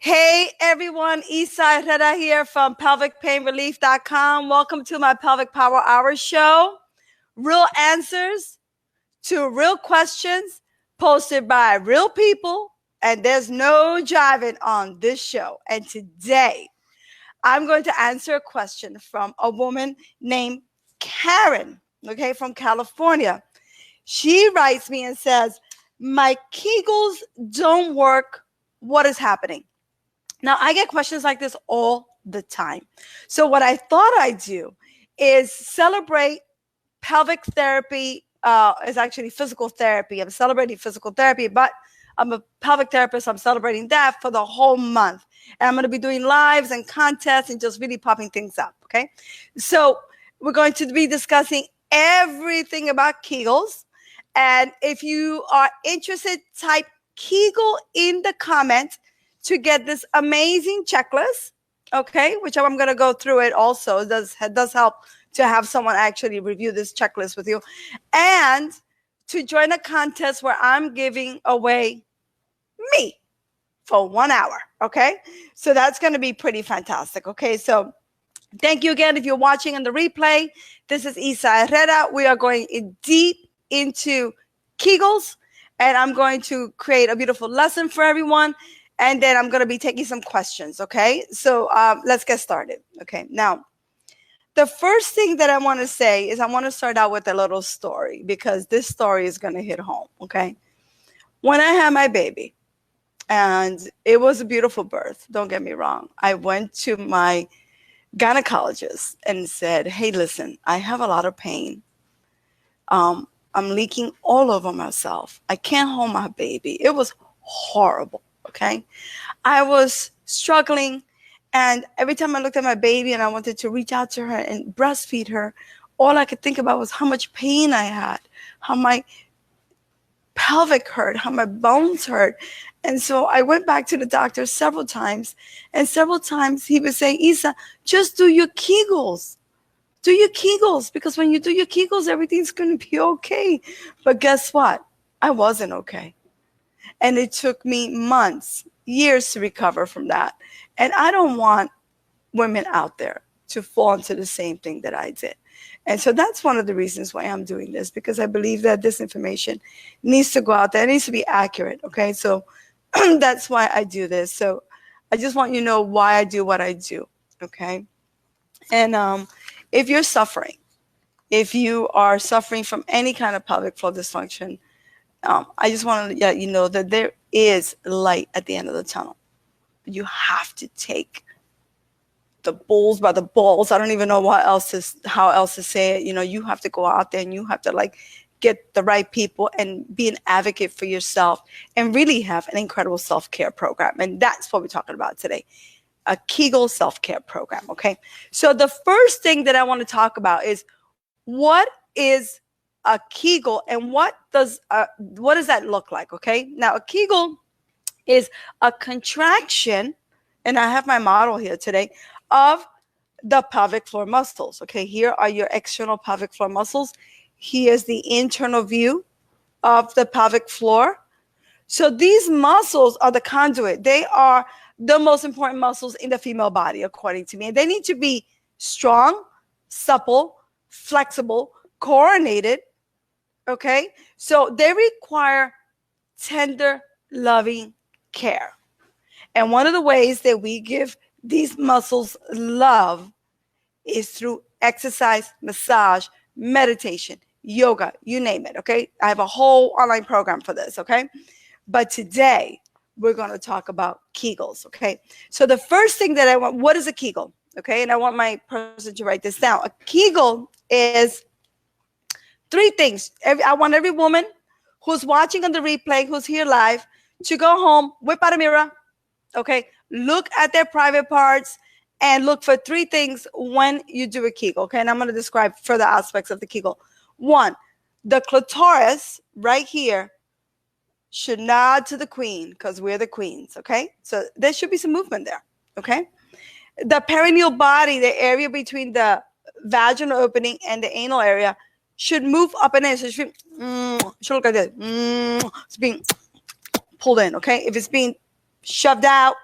Hey everyone, Isa Herrera here from pelvicpainrelief.com. Welcome to my Pelvic Power Hour Show. Real answers to real questions posted by real people, and there's no jiving on this show. And today, I'm going to answer a question from a woman named Karen, okay, from California. She writes me and says, my Kegels don't work. What is happening? Now, I get questions like this all the time. So what I thought I'd do is celebrate pelvic therapy. Is actually physical therapy. I'm celebrating physical therapy, but I'm a pelvic therapist. I'm celebrating that for the whole month. And I'm going to be doing lives and contests and just really popping things up, okay? So we're going to be discussing everything about Kegels. And if you are interested, type Kegel in the comments to get this amazing checklist, okay, which I'm going to go through it also. It does help to have someone actually review this checklist with you. And to join a contest where I'm giving away me for 1 hour, okay? So that's going to be pretty fantastic, okay? So thank you again if you're watching on the replay. This is Isa Herrera. We are going deep into Kegels, and I'm going to create a beautiful lesson for everyone. And then I'm going to be taking some questions, okay? So let's get started, okay? Now, the first thing that I want to say is I want to start out with a little story because this story is going to hit home, okay? When I had my baby, and it was a beautiful birth, don't get me wrong, I went to my gynecologist and said, hey, listen, I have a lot of pain. I'm leaking all over myself. I can't hold my baby. It was horrible. Okay, I was struggling, and every time I looked at my baby and I wanted to reach out to her and breastfeed her, all I could think about was how much pain I had, how my pelvic hurt, how my bones hurt. And so I went back to the doctor several times, and several times he would say, Isa, just do your Kegels. Do your Kegels, because when you do your Kegels, everything's going to be okay. But guess what? I wasn't okay. And it took me months, years to recover from that. And I don't want women out there to fall into the same thing that I did. And so that's one of the reasons why I'm doing this, because I believe that this information needs to go out there. It needs to be accurate, okay? So that's why I do this. So I just want you to know why I do what I do, okay? And if you're suffering, if you are suffering from any kind of pelvic floor dysfunction, I just want to let you know that there is light at the end of the tunnel. You have to take the bulls by the balls. I don't even know how else to say it. You know, you have to go out there and you have to get the right people and be an advocate for yourself and really have an incredible self-care program. And that's what we're talking about today, a Kegel self-care program. Okay. So the first thing that I want to talk about is what is a Kegel and what does that look like? Okay. Now a Kegel is a contraction, and I have my model here today, of the pelvic floor muscles. Okay. Here are your external pelvic floor muscles. Here's the internal view of the pelvic floor. So these muscles are the conduit. They are the most important muscles in the female body, according to me. And they need to be strong, supple, flexible, coordinated. Okay, so they require tender, loving care. And one of the ways that we give these muscles love is through exercise, massage, meditation, yoga, you name it. Okay, I have a whole online program for this. Okay, but today we're going to talk about Kegels. Okay, so the first thing that I want, what is a Kegel? Okay, and I want my person to write this down. A Kegel is three things. I want every woman who's watching on the replay, who's here live, to go home, whip out a mirror, okay, look at their private parts, and look for three things when you do a Kegel, okay? And I'm going to describe further aspects of the Kegel. One, the clitoris right here should nod to the queen because we're the queens, okay? So there should be some movement there, okay? The perineal body, the area between the vaginal opening and the anal area, should move up and in. So it should look like this. It's being pulled in, okay? If it's being shoved out,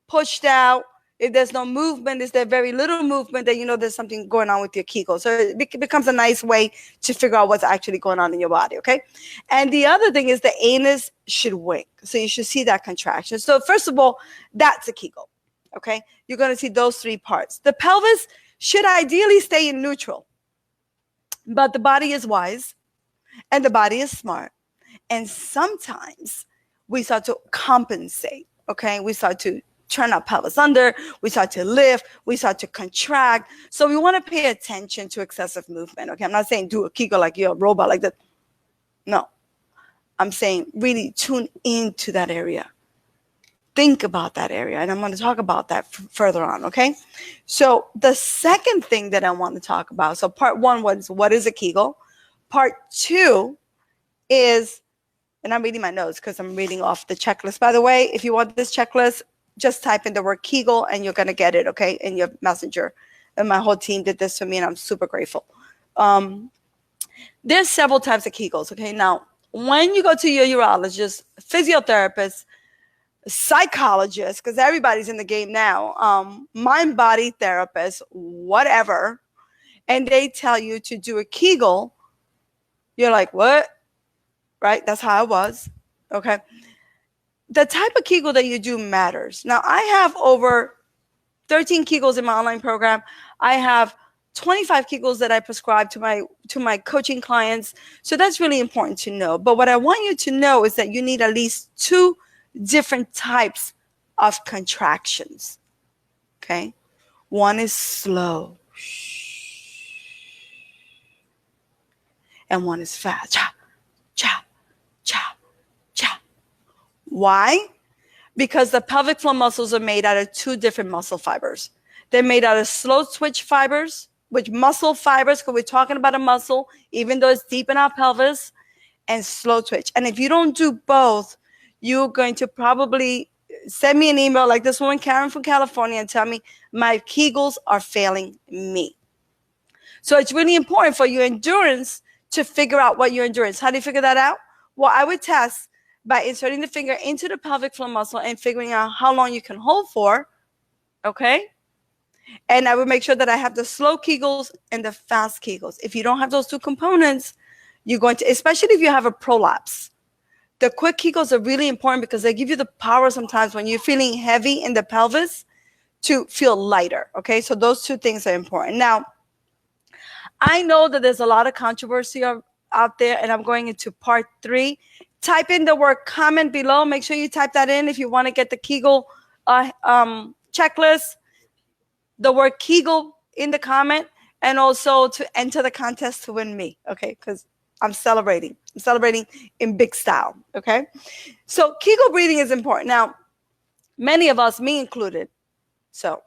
pushed out, if there's no movement, is there very little movement, then you know there's something going on with your Kegel. So it becomes a nice way to figure out what's actually going on in your body, okay? And the other thing is the anus should wink. So you should see that contraction. So first of all, that's a Kegel, okay? You're going to see those three parts. The pelvis should ideally stay in neutral, but the body is wise and the body is smart. And sometimes we start to compensate, okay? We start to turn our pelvis under, we start to lift, we start to contract. So we want to pay attention to excessive movement, okay? I'm not saying do a Kegel like you're a robot like that. No. I'm saying really tune into that area. Think about that area. And I'm going to talk about that further on, okay? So the second thing that I want to talk about, so part one was what is a Kegel? Part two is, and I'm reading my notes because I'm reading off the checklist. By the way, if you want this checklist, just type in the word Kegel and you're going to get it, okay, in your messenger. And my whole team did this for me and I'm super grateful. There's several types of Kegels, okay? Now, when you go to your urologist, physiotherapist, psychologist, because everybody's in the game now, mind-body therapist, whatever, and they tell you to do a Kegel, you're like, what? Right? That's how I was, okay? The type of Kegel that you do matters. Now, I have over 13 Kegels in my online program. I have 25 Kegels that I prescribe to my coaching clients. So that's really important to know. But what I want you to know is that you need at least 2 different types of contractions. Okay? One is slow. And one is fast. Cha, cha, cha, cha. Why? Because the pelvic floor muscles are made out of 2 different muscle fibers. They're made out of slow twitch fibers, which muscle fibers, because we're talking about a muscle, even though it's deep in our pelvis, and slow twitch. And if you don't do both, you're going to probably send me an email like this woman, Karen from California, and tell me my Kegels are failing me. So it's really important for your endurance to figure out what your endurance. How do you figure that out? Well, I would test by inserting the finger into the pelvic floor muscle and figuring out how long you can hold for, okay? And I would make sure that I have the slow Kegels and the fast Kegels. If you don't have those 2 components, you're going to, especially if you have a prolapse. The quick Kegels are really important because they give you the power sometimes when you're feeling heavy in the pelvis to feel lighter, okay? So those 2 things are important. Now, I know that there's a lot of controversy out there, and I'm going into part 3. Type in the word comment below. Make sure you type that in if you want to get the Kegel checklist. The word Kegel in the comment, and also to enter the contest to win me, okay? Because I'm celebrating. I'm celebrating in big style, okay? So Kegel breathing is important. Now, many of us, me included, so,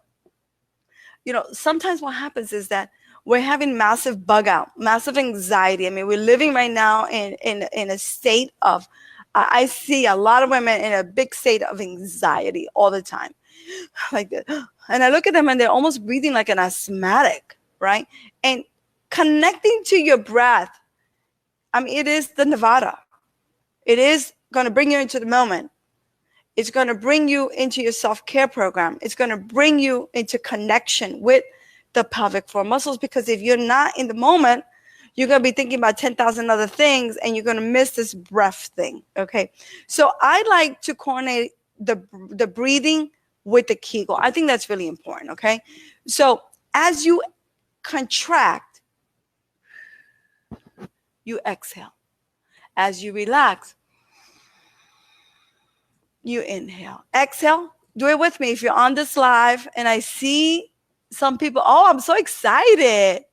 you know, sometimes what happens is that we're having massive bug out, massive anxiety. I mean, we're living right now in a state of, I see a lot of women in a big state of anxiety all the time. Like that. And I look at them and they're almost breathing like an asthmatic, right? And connecting to your breath, I mean, it is the Nevada. It is going to bring you into the moment. It's going to bring you into your self-care program. It's going to bring you into connection with the pelvic floor muscles, because if you're not in the moment, you're going to be thinking about 10,000 other things and you're going to miss this breath thing, okay? So I like to coordinate the breathing with the Kegel. I think that's really important, okay? So as you contract, you exhale. As you relax, you inhale. Exhale. Do it with me. If you're on this live and I see some people, oh, I'm so excited.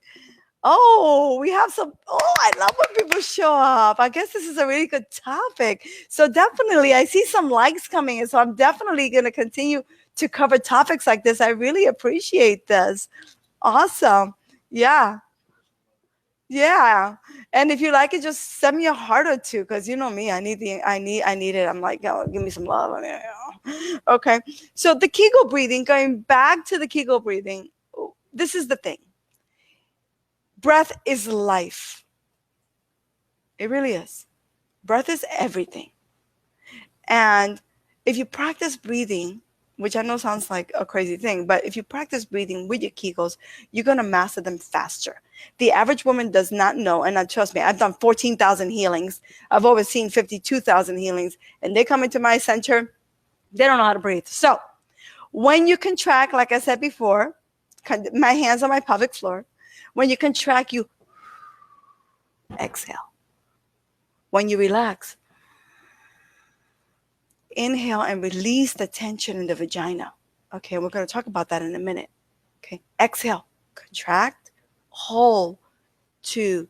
Oh, we have some, oh, I love when people show up. I guess this is a really good topic. So definitely, I see some likes coming in. So I'm definitely going to continue to cover topics like this. I really appreciate this. Awesome. Yeah. Yeah. And if you like it, just send me a heart or 2, because you know me, I need it. I'm like, oh, give me some love. Okay. So the Kegel breathing, going back to the Kegel breathing, this is the thing. Breath is life. It really is. Breath is everything. And if you practice breathing, which I know sounds like a crazy thing, but if you practice breathing with your Kegels, you're going to master them faster. The average woman does not know, and trust me, I've done 14,000 healings. I've overseen 52,000 healings, and they come into my center, they don't know how to breathe. So when you contract, like I said before, my hands on my pelvic floor. When you contract, you exhale. When you relax, inhale and release the tension in the vagina. Okay, we're going to talk about that in a minute. Okay, exhale, contract, hold, 2,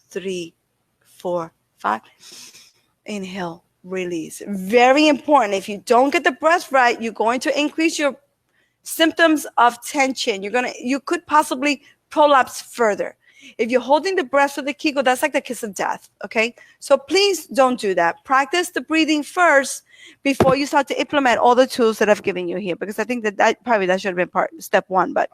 3, 4, 5. Inhale, release. Very important. If you don't get the breath right, you're going to increase your symptoms of tension. You could possibly prolapse further. If you're holding the breath with the Kegel, that's like the kiss of death, okay? So please don't do that. Practice the breathing first before you start to implement all the tools that I've given you here, because I think that should have been step 1, but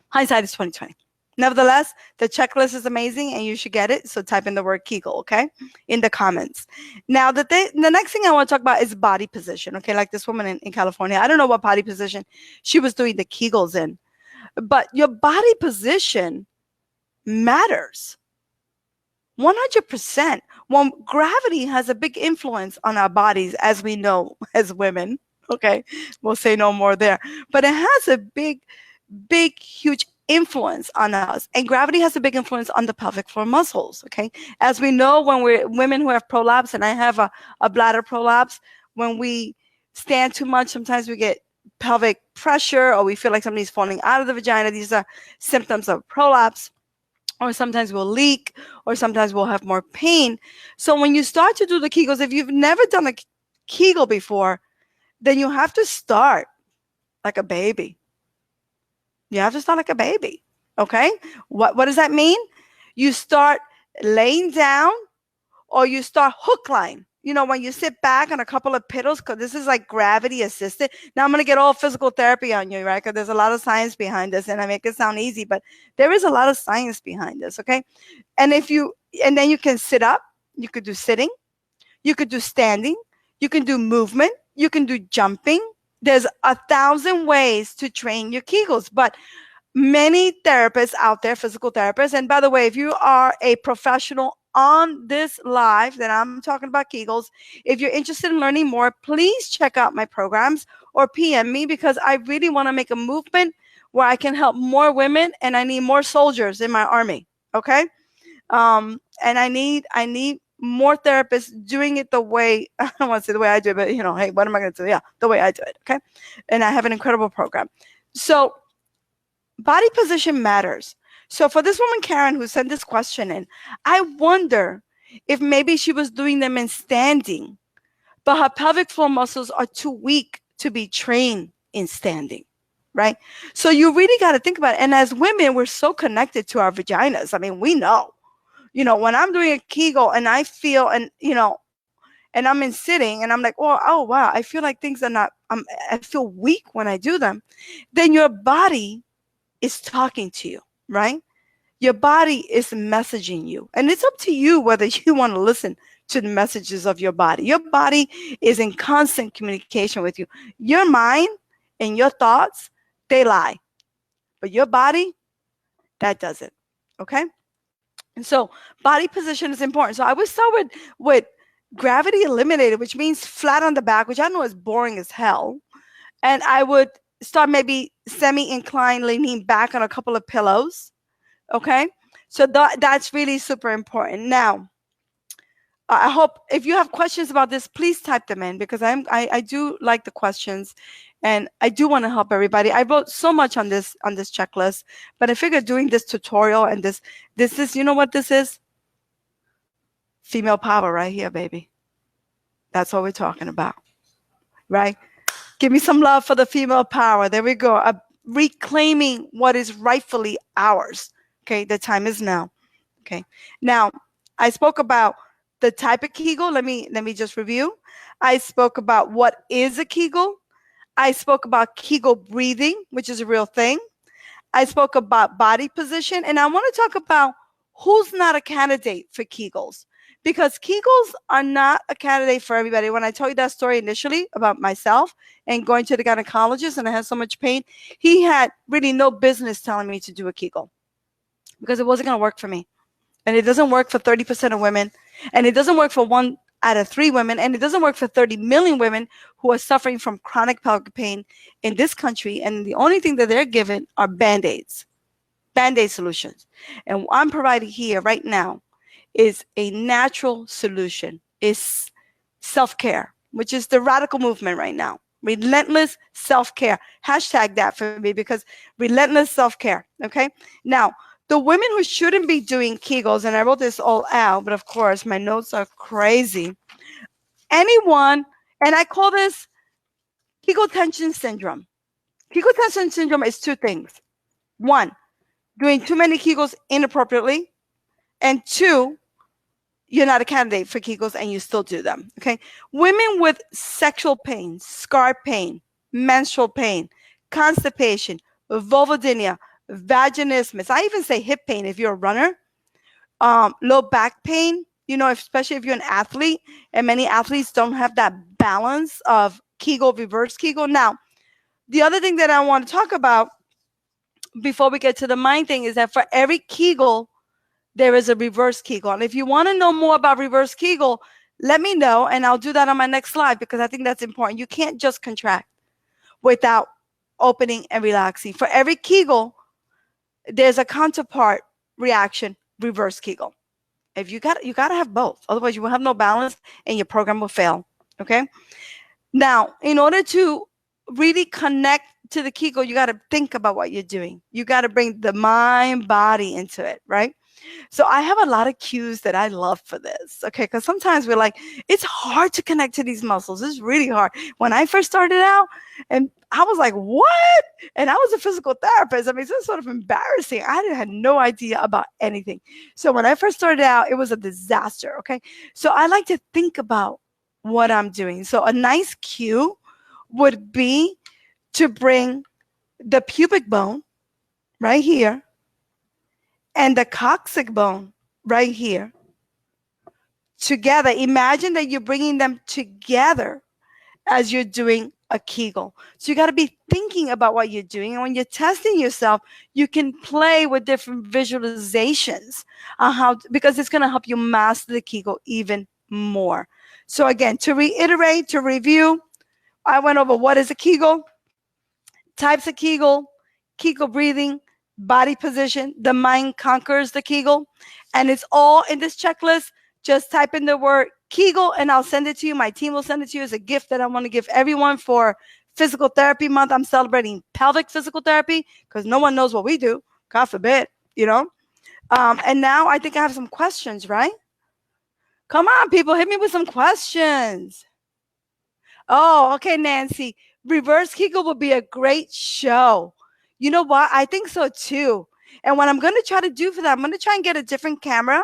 hindsight is 2020. Nevertheless, the checklist is amazing and you should get it. So type in the word Kegel, okay, in the comments. Now, the next thing I want to talk about is body position, okay? Like this woman in California. I don't know what body position she was doing the Kegels in, but your body position matters 100%. Well, gravity has a big influence on our bodies, as we know as women, okay? We'll say no more there. But it has a big, huge influence on us, and gravity has a big influence on the pelvic floor muscles, okay? As we know, when we're women who have prolapse, and I have a bladder prolapse, when we stand too much, sometimes we get pelvic pressure, or we feel like somebody's falling out of the vagina. These are symptoms of prolapse. Or sometimes we'll leak, or sometimes we'll have more pain. So when you start to do the Kegels, if you've never done a Kegel before, then you have to start like a baby. You have to start like a baby, okay? What does that mean? You start laying down, or you start hook line. You know, when you sit back on a couple of pillows, because this is like gravity assisted. Now I'm going to get all physical therapy on you, right? Because there's a lot of science behind this, and I make it sound easy, but there is a lot of science behind this, okay? And then you can sit up. You could do sitting. You could do standing. You can do movement. You can do jumping. There's 1,000 ways to train your Kegels, but many therapists out there, physical therapists, and by the way, if you are a professional on this live that I'm talking about Kegels, if you're interested in learning more, please check out my programs or PM me, because I really want to make a movement where I can help more women, and I need more soldiers in my army, okay? And I need more therapists doing it the way, I don't want to say the way I do it, but hey, what am I going to do? Yeah, the way I do it, okay? And I have an incredible program. So body position matters. So for this woman, Karen, who sent this question in, I wonder if maybe she was doing them in standing, but her pelvic floor muscles are too weak to be trained in standing, right? So you really got to think about it. And as women, we're so connected to our vaginas. I mean, we know, when I'm doing a Kegel and I feel, and I'm in sitting and I'm like, oh wow, I feel like things are not, I feel weak when I do them. Then your body is talking to you, right? Your body is messaging you. And it's up to you whether you want to listen to the messages of your body. Your body is in constant communication with you. Your mind and your thoughts, they lie. But your body, that doesn't. Okay? And so body position is important. So I would start with gravity eliminated, which means flat on the back, which I know is boring as hell. And I would start maybe semi-inclined, leaning back on a couple of pillows. Okay, so that's really super important. Now, I hope if you have questions about this, please type them in, because I do like the questions, and I do want to help everybody. I wrote so much on this checklist, but I figured doing this tutorial and this is, you know what this is? Female power right here, baby. That's what we're talking about, right? Give me some love for the female power. There we go. Reclaiming what is rightfully ours. Okay, the time is now. Okay, now I spoke about the type of Kegel. Let me just review. I spoke about what is a Kegel. I spoke about Kegel breathing, which is a real thing. I spoke about body position, and I want to talk about who's not a candidate for Kegels, because Kegels are not a candidate for everybody. When I told you that story initially about myself and going to the gynecologist and I had so much pain, he had really no business telling me to do a Kegel because it wasn't going to work for me. And it doesn't work for 30% of women. And it doesn't work for 1 out of 3 women. And it doesn't work for 30 million women who are suffering from chronic pelvic pain in this country. And the only thing that they're given are Band-Aids, Band-Aid solutions. And what I'm providing here right now is a natural solution, is self-care, which is the radical movement right now. Relentless self-care. Hashtag that for me, because relentless self-care. Okay. Now, the women who shouldn't be doing Kegels, and I wrote this all out, but of course my notes are crazy. Anyone, and I call this Kegel tension syndrome. Kegel tension syndrome is 2 things. 1, doing too many Kegels inappropriately, and 2, you're not a candidate for Kegels and you still do them. Okay. Women with sexual pain, scar pain, menstrual pain, constipation, vulvodynia, vaginismus. I even say hip pain if you're a runner. Low back pain, especially if you're an athlete, and many athletes don't have that balance of Kegel, reverse Kegel. Now, the other thing that I want to talk about before we get to the mind thing is that for every Kegel, there is a reverse Kegel. And if you want to know more about reverse Kegel, let me know, and I'll do that on my next slide because I think that's important. You can't just contract without opening and relaxing. For every Kegel, there's a counterpart reaction, reverse Kegel. If you got to have both. Otherwise, you will have no balance and your program will fail. Okay. Now, in order to really connect to the Kegel, you got to think about what you're doing. You got to bring the mind, body into it, right? So I have a lot of cues that I love for this, okay? Because sometimes we're like, it's hard to connect to these muscles. It's really hard. When I first started out, and I was like, what? And I was a physical therapist. I mean, it's sort of embarrassing. I had no idea about anything. So when I first started out, it was a disaster, okay? So I like to think about what I'm doing. So a nice cue would be to bring the pubic bone right here and the coccyx bone right here together. Imagine that you're bringing them together as you're doing a Kegel. So you got to be thinking about what you're doing. And when you're testing yourself, you can play with different visualizations on because it's going to help you master the Kegel even more. So again, to reiterate, to review, I went over what is a Kegel, types of Kegel, Kegel breathing, body position. The mind conquers the Kegel. And it's all in this checklist. Just type in the word Kegel and I'll send it to you. My team will send it to you as a gift that I want to give everyone for Physical Therapy Month. I'm celebrating pelvic physical therapy because no one knows what we do. God forbid, And now I think I have some questions, right? Come on, people, hit me with some questions. Oh, okay, Nancy. Reverse Kegel would be a great show. You know what? I think so too. And what I'm going to try to do for that, I'm going to try and get a different camera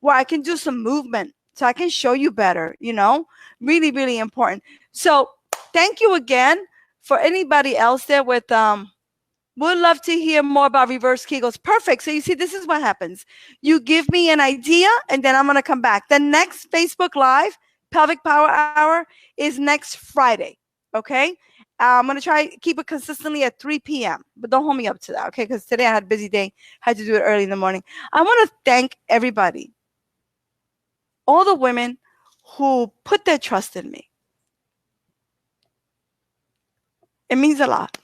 where I can do some movement so I can show you better, really, really important. So thank you again. For anybody else there with, would love to hear more about reverse Kegels. Perfect. So you see, this is what happens. You give me an idea and then I'm going to come back. The next Facebook Live, Pelvic Power Hour, is next Friday. Okay. I'm going to try to keep it consistently at 3 p.m. But don't hold me up to that. Okay. Because today I had a busy day. Had to do it early in the morning. I want to thank everybody. All the women who put their trust in me. It means a lot.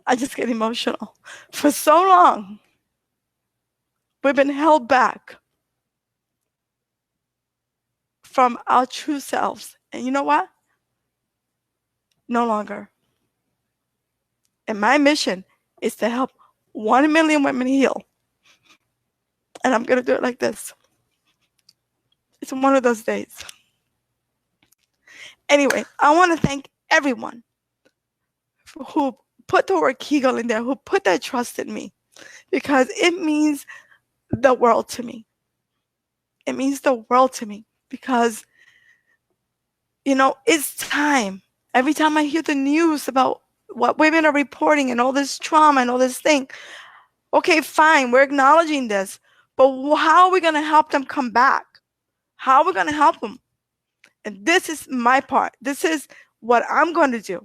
I just get emotional. For so long, we've been held back from our true selves. And you know what? No longer. And my mission is to help 1 million women heal. And I'm going to do it like this. It's one of those days. Anyway, I want to thank everyone who put the word Kegel in there, who put their trust in me, because it means the world to me. It means the world to me because, it's time. Every time I hear the news about what women are reporting and all this trauma and all this thing, Okay, fine, we're acknowledging this, but how are we going to help them come back? How are we going to help them? And this is my part. This is what I'm going to do.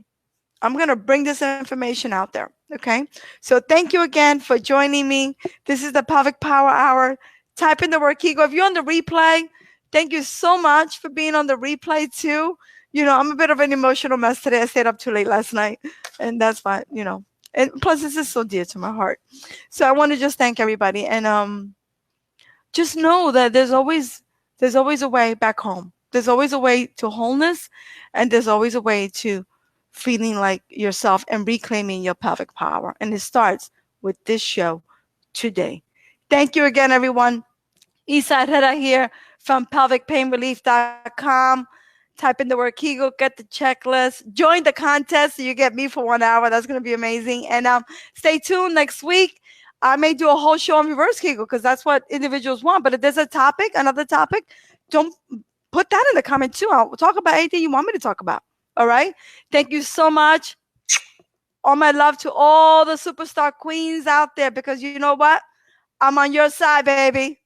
I'm going to bring this information out there. Okay. So thank you again for joining me. This is the Pelvic Power Hour. Type in the word Kegel. If you're on the replay, thank you so much for being on the replay too. I'm a bit of an emotional mess today. I stayed up too late last night, and that's fine, And plus, this is so dear to my heart. So I want to just thank everybody, and just know that there's always a way back home. There's always a way to wholeness, and there's always a way to feeling like yourself and reclaiming your pelvic power. And it starts with this show today. Thank you again, everyone. Isa Herrera here from pelvicpainrelief.com. Type in the word Kegel, get the checklist, join the contest so you get me for 1 hour. That's going to be amazing. And stay tuned next week. I may do a whole show on reverse Kegel because that's what individuals want. But if there's another topic, don't put that in the comment too. I'll talk about anything you want me to talk about. All right. Thank you so much. All my love to all the superstar queens out there, because you know what? I'm on your side, baby.